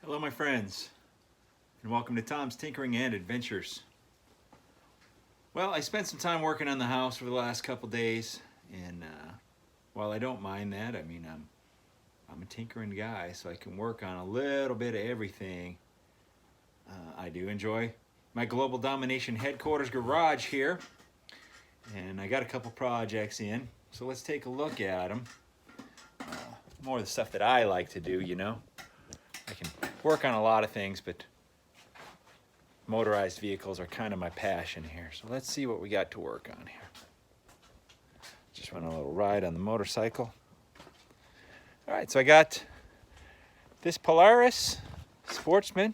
Hello my friends, and welcome to Tom's Tinkering and Adventures. Well, I spent some time working on the house over the last couple days, and while I don't mind that, I mean, I'm a tinkering guy, so I can work on a little bit of everything. I do enjoy my Global Domination headquarters garage here, and I got a couple projects in, so let's take a look at them. More of the stuff that I like to do, you know. I can work on a lot of things, but motorized vehicles are kind of my passion here. So let's see what we got to work on here. Just went on a little ride on the motorcycle. All right, so I got this Polaris Sportsman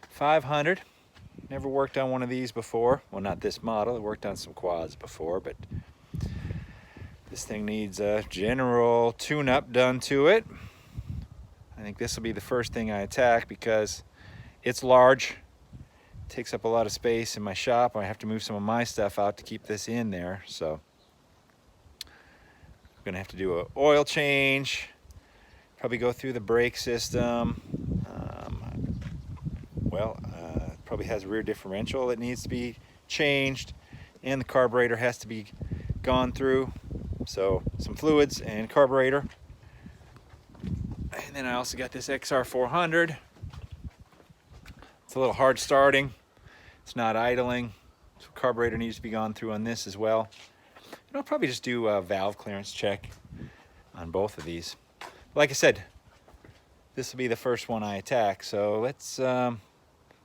500. Never worked on one of these before. Well, not this model. I worked on some quads before, but this thing needs a general tune-up done to it. I think this will be the first thing I attack because it's large. It takes up a lot of space in my shop. I have to move some of my stuff out to keep this in there. So I'm gonna have to do an oil change, probably go through the brake system. Probably has a rear differential that needs to be changed, and the carburetor has to be gone through. So some fluids and carburetor. And then I also got this XR400. It's a little hard starting. It's not idling. So carburetor needs to be gone through on this as well. And I'll probably just do a valve clearance check on both of these. Like I said, this will be the first one I attack. So let's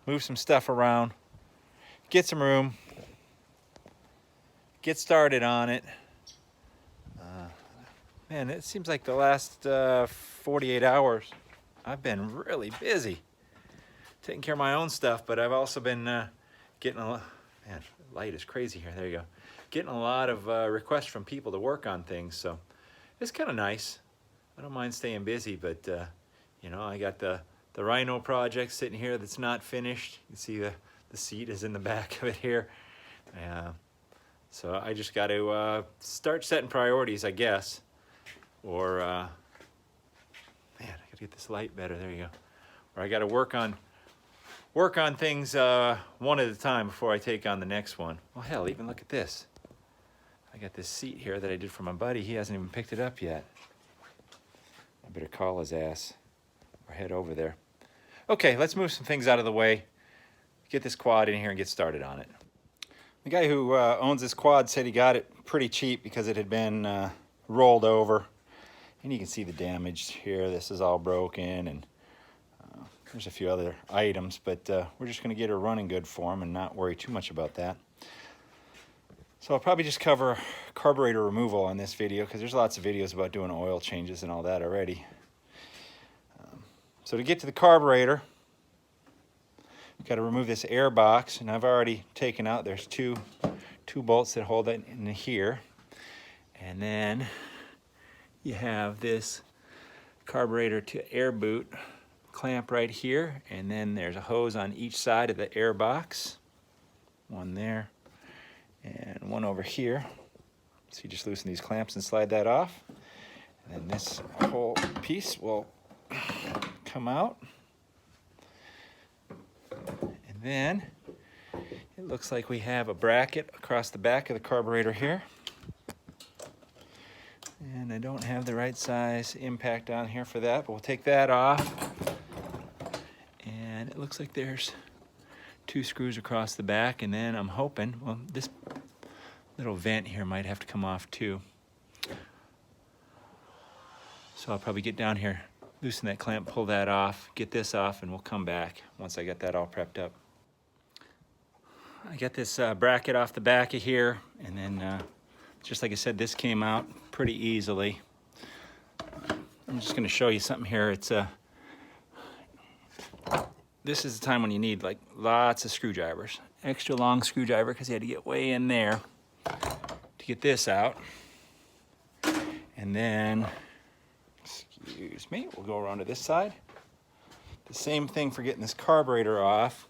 move some stuff around, get some room, get started on it. Man, it seems like the last 48 hours I've been really busy taking care of my own stuff, but I've also been getting a lot, man, light is crazy here, there you go. Getting a lot of requests from people to work on things, so it's kind of nice. I don't mind staying busy, but you know, I got the Rhino project sitting here that's not finished. You can see the seat is in the back of it here. So I just got to start setting priorities, I guess. Or, man, I gotta get this light better, there you go. Or I gotta work on things one at a time before I take on the next one. Well, hell, even look at this. I got this seat here that I did for my buddy. He hasn't even picked it up yet. I better call his ass or head over there. Okay, let's move some things out of the way. Get this quad in here and get started on it. The guy who owns this quad said he got it pretty cheap because it had been rolled over. And you can see the damage here. This is all broken, and there's a few other items, but we're just gonna get her running good for him and not worry too much about that. So I'll probably just cover carburetor removal on this video because there's lots of videos about doing oil changes and all that already. So to get to the carburetor, you've got to remove this airbox, and I've already taken out, there's two bolts that hold it in here. And then you have this carburetor to air boot clamp right here, and then there's a hose on each side of the airbox. One there, and one over here. So you just loosen these clamps and slide that off. And then this whole piece will come out. And then it looks like we have a bracket across the back of the carburetor here. And I don't have the right size impact on here for that, but we'll take that off. And it looks like there's 2 screws across the back, and then I'm hoping, well, this little vent here might have to come off too. So I'll probably get down here, loosen that clamp, pull that off, get this off, and we'll come back once I get that all prepped up. I got this bracket off the back of here, and then just like I said, this came out pretty easily. I'm just gonna show you something here. It's this is the time when you need like lots of screwdrivers. Extra long screwdriver because you had to get way in there to get this out. And then, excuse me, we'll go around to this side. The same thing for getting this carburetor off.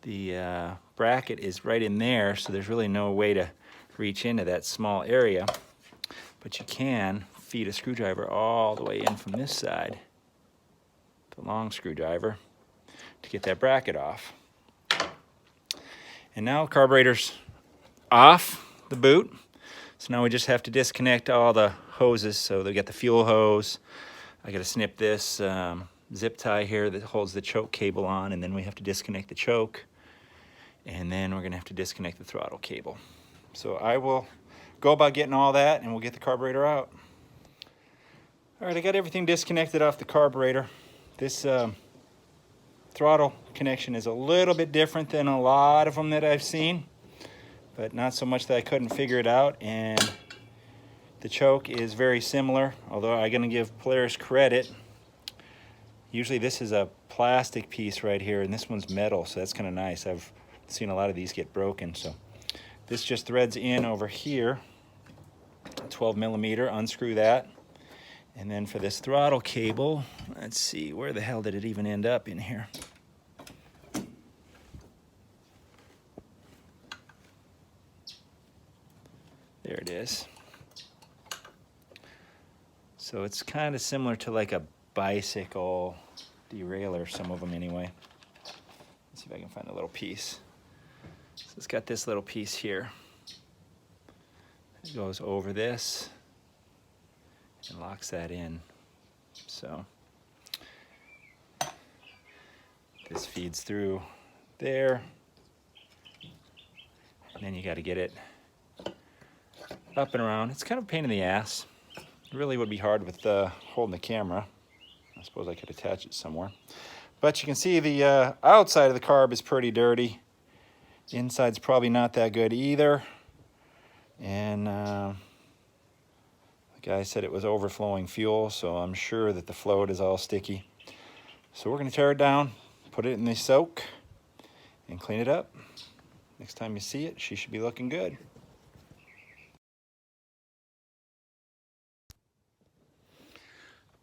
The bracket is right in there, so there's really no way to reach into that small area, but you can feed a screwdriver all the way in from this side a long screwdriver to get that bracket off. And now carburetor's off the boot. So now we just have to disconnect all the hoses. So they got the fuel hose. I got to snip this zip tie here that holds the choke cable on, and then we have to disconnect the choke. And then we're going to have to disconnect the throttle cable. So I will go about getting all that, and we'll get the carburetor out. All right, I got everything disconnected off the carburetor. This throttle connection is a little bit different than a lot of them that I've seen, but not so much that I couldn't figure it out. And the choke is very similar, although I'm going to give Polaris credit. Usually this is a plastic piece right here, and this one's metal, so that's kind of nice. I've seen a lot of these get broken. So this just threads in over here, 12 millimeter, unscrew that. And then for this throttle cable, let's see, where the hell did it even end up in here? There it is. So it's kind of similar to like a bicycle derailleur, some of them anyway. Let's see if I can find a little piece. So it's got this little piece here. It goes over this and locks that in. So this feeds through there, and then you got to get it up and around. It's kind of a pain in the ass. It really would be hard with holding the camera. I suppose I could attach it somewhere. But you can see the outside of the carb is pretty dirty. The inside's probably not that good either. And the guy said it was overflowing fuel, so I'm sure that the float is all sticky. So we're going to tear it down, put it in the soak, and clean it up. Next time you see it, she should be looking good.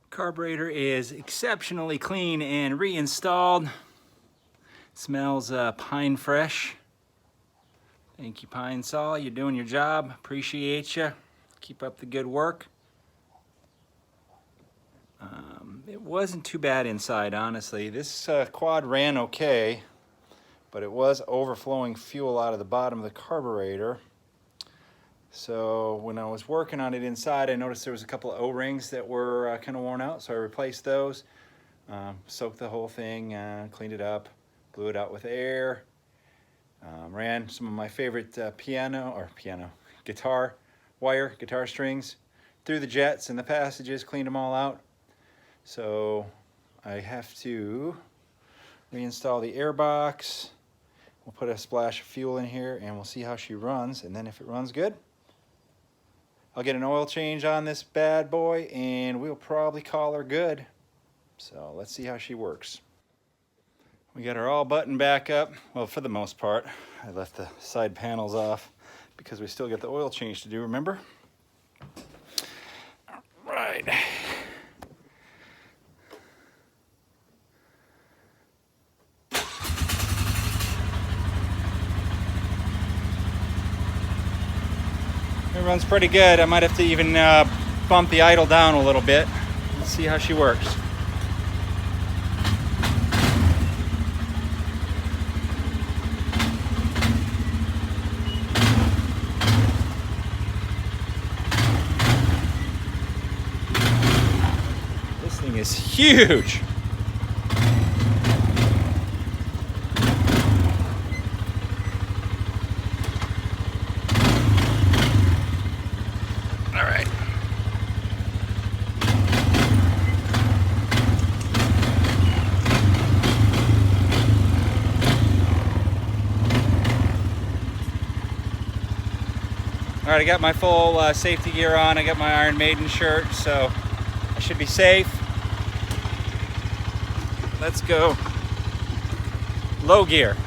Carburetor is exceptionally clean and reinstalled. Smells pine fresh. Thank you, Pine Saw. You're doing your job. Appreciate you. Keep up the good work. It wasn't too bad inside, honestly. This quad ran okay, but it was overflowing fuel out of the bottom of the carburetor. So when I was working on it inside, I noticed there was a couple of O-rings that were kind of worn out, so I replaced those. Soaked the whole thing, cleaned it up, blew it out with air. Ran some of my favorite guitar strings through the jets and the passages, cleaned them all out. So I have to reinstall the airbox. We'll put a splash of fuel in here and we'll see how she runs, and then if it runs good, I'll get an oil change on this bad boy and we'll probably call her good. So let's see how she works. We got her all buttoned back up. Well, for the most part. I left the side panels off because we still got the oil change to do, remember? All right. It runs pretty good. I might have to even bump the idle down a little bit. Let's see how she works. This thing is huge. All right, I got my full safety gear on. I got my Iron Maiden shirt, so I should be safe. Let's go low gear.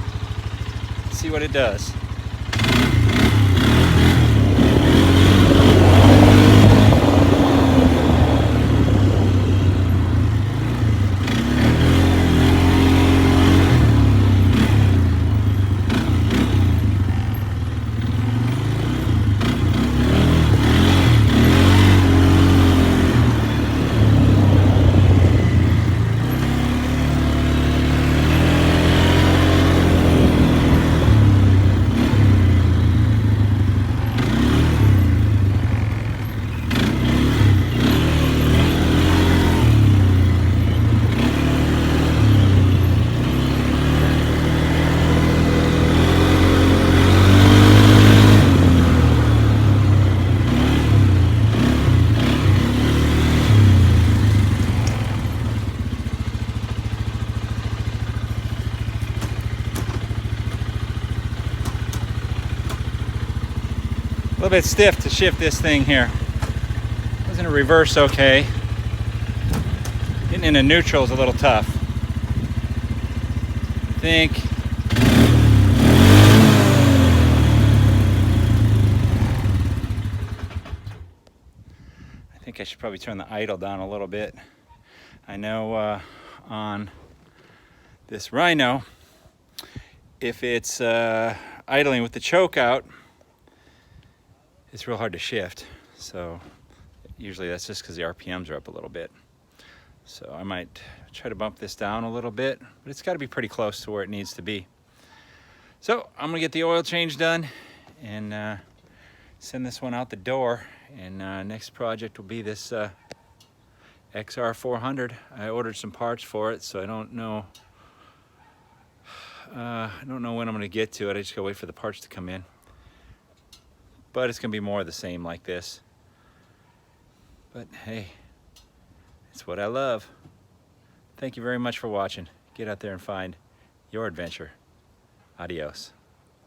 See what it does. little bit stiff to shift this thing here. Goes into reverse okay. Getting into neutral is a little tough. I think I should probably turn the idle down a little bit. I know on this Rhino, if it's idling with the choke out, it's real hard to shift. So usually that's just because the RPMs are up a little bit. So I might try to bump this down a little bit, but it's got to be pretty close to where it needs to be. So I'm gonna get the oil change done and send this one out the door. And next project will be this XR400. I ordered some parts for it, so I don't know when I'm gonna get to it. I just gotta wait for the parts to come in. But it's gonna be more of the same like this. But hey, it's what I love. Thank you very much for watching. Get out there and find your adventure. Adios.